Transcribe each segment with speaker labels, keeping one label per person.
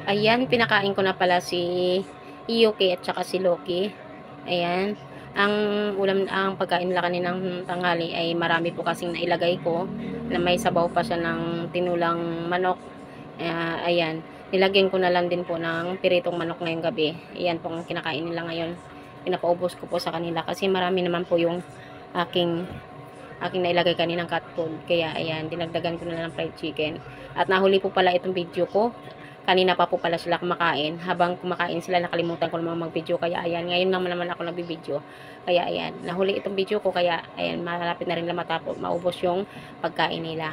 Speaker 1: Ayan, pinakain ko na pala si Yuki at saka si Loki. Ayan. Ang pagkain nila kaninang tanghali ay marami po kasing nailagay ko na may sabaw pa siya ng tinulang manok. Ayan. Nilagyan ko na lang din po ng piritong manok ngayong gabi. Ayan pong kinakain nila ngayon. Pinapaubos ko po sa kanila kasi marami naman po yung aking nailagay kaninang cat food. Kaya ayan, dinagdagan ko na lang ng fried chicken. At nahuli po pala itong video ko. Kanina pa po pala sila kumakain. Habang kumakain sila, nakalimutan ko naman mag-video. Kaya ayan, ngayon naman ako nag-video. Kaya ayan, nahuli itong video ko. Kaya ayan, malapit na rin lang matapos, maubos yung pagkain nila.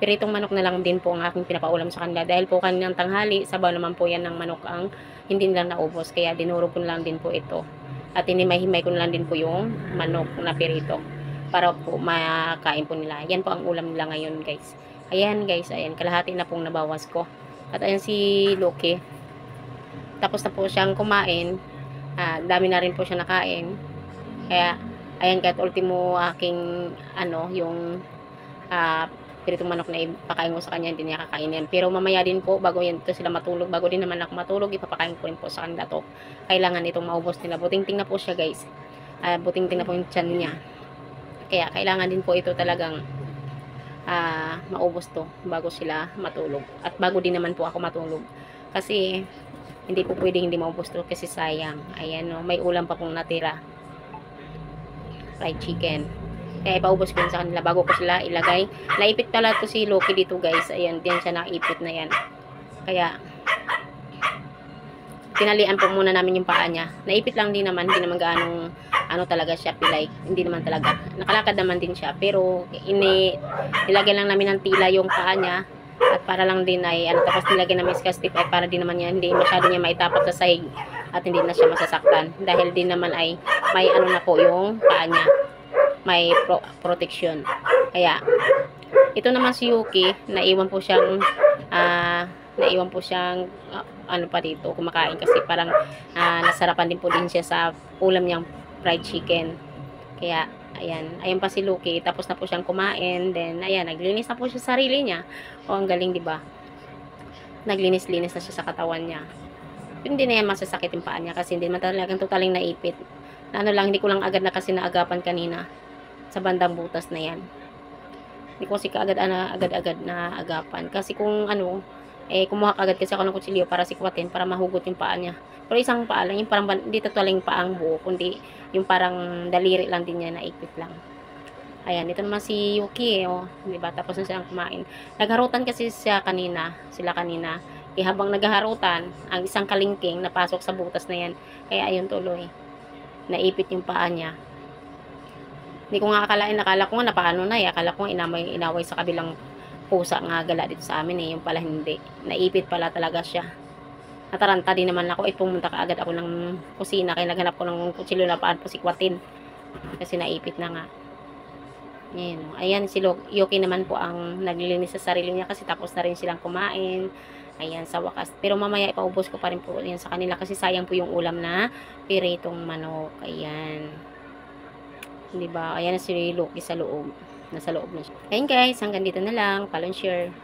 Speaker 1: Piritong manok na lang din po ang aking pinapaulam sa kanila. Dahil po kaninang tanghali, sabaw naman po yan ng manok ang hindi nila naubos. Kaya dinurog ko na lang din po ito. At hinimay-himay ko na lang din po yung manok na pirito. Para po makain po nila. Yan po ang ulam nila ngayon guys. Ayan guys, ayan, kalahati na pong nabawas ko. At ayan si Loki. Tapos na po siyang kumain. Dami na rin po siya nakain. Kaya, ayan, kahit ultimo aking, yung piritong manok na ipakain ko sa kanya, hindi niya kakainin. Pero mamaya din po, bago yan ito sila matulog, bago din naman ako matulog, ipapakain ko rin po sa kanila to. Kailangan itong maubos nila. Buting-ting na po siya guys. Buting-ting na po yung tiyan niya. Kaya, kailangan din po ito talagang maubos to bago sila matulog at bago din naman po ako matulog kasi hindi po pwedeng hindi maubos to kasi sayang. Ayan, no, may ulam pa pong natira, fried chicken, kaya ipaubos ko sa kanila bago ko sila ilagay. Naipit pala to si Loki dito guys. Ayan, diyan siya naipit na yan, kaya tinalian po muna namin yung paa niya. Naipit lang din naman, hindi naman gaanong talaga siya pilay, hindi naman talaga, nakalakad naman din siya, pero nilagyan lang namin ng tila yung paa niya at para lang din ay tapos nilagyan namin scotch tape ay para din naman niya hindi masyado niya maitapat sa sahig at hindi na siya masasaktan dahil din naman ay may na po yung paa niya, may protection. Kaya ito naman si Yuki, naiwan po siyang pa dito kumakain kasi parang nasarapan din po din siya sa ulam niyang fried chicken. Kaya ayan pa si Loki, tapos na po siyang kumain, then ayan, naglinis na po siya sa sarili niya. Ang galing, di ba? Naglinis-linis na siya sa katawan niya. Hindi na yan masasakit yung paa niya kasi hindi naman talagang totaling naipit. Hindi ko lang agad na kasi naagapan kanina sa bandang butas na yan. Hindi ko kasi agad-agad na agapan kasi kung kumuha agad kasi ako ng kutsilyo para sikwatin, para mahugot yung paa niya. Pero isang paa lang, yung parang hindi totaling paang buo, kundi yung parang daliri lang din niya, naipit lang. Ayan, ito naman si Yuki, diba? Tapos na silang kumain. Nagharutan kasi sila kanina. Habang naghaharutan, ang isang kalingking napasok sa butas na yan. Kaya ayun tuloy, naipit yung paa niya. Hindi ko nga akala ko nga napaano na, akala ko nga inaway sa kabilang pusa nga gala dito sa amin yung pala hindi. Naipit pala talaga siya. Nataranta din naman ako, pumunta ka agad ako ng kusina, kaya naghanap ko ng kutsilyo na paan po sikwatin. Kasi naipit na nga. Ayan, si Yuki naman po ang naglilinis sa sarili niya kasi tapos na rin silang kumain. Ayan, sa wakas. Pero mamaya ipaubos ko pa rin po yan sa kanila kasi sayang po yung ulam na piritong manok. Ayan. Diba? Ayan na si Loki sa loob. Nasa loob na siya. Ayan guys, hanggang dito na lang. Follow and share.